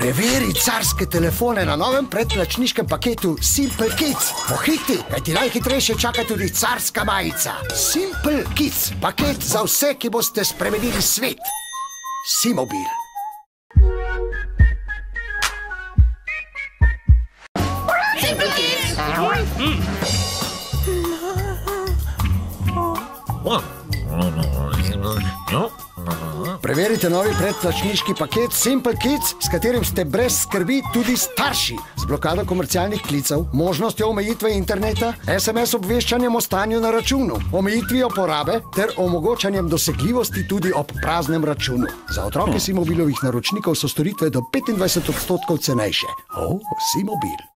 Preveri carske telefone na novem predplačniškem paketu Simple Kids. Pohiti, kajti najhitrejše čaka tudi carska majica. Simple Kids, paket za vse, ki boste spremenili svet. Simobil. Simple Kids. Preverite novi predplačniški paket Simple Kids, s katerim ste brez skrbi tudi starši. Z blokado komercialnih klicev, možnostjo omejitve interneta, SMS obveščanjem o stanju na računu, omejitvijo porabe ter omogočanjem dosegljivosti tudi ob praznem računu. Za otroke Simobilovih naročnikov so storitve do 25% cenejše. Simobil.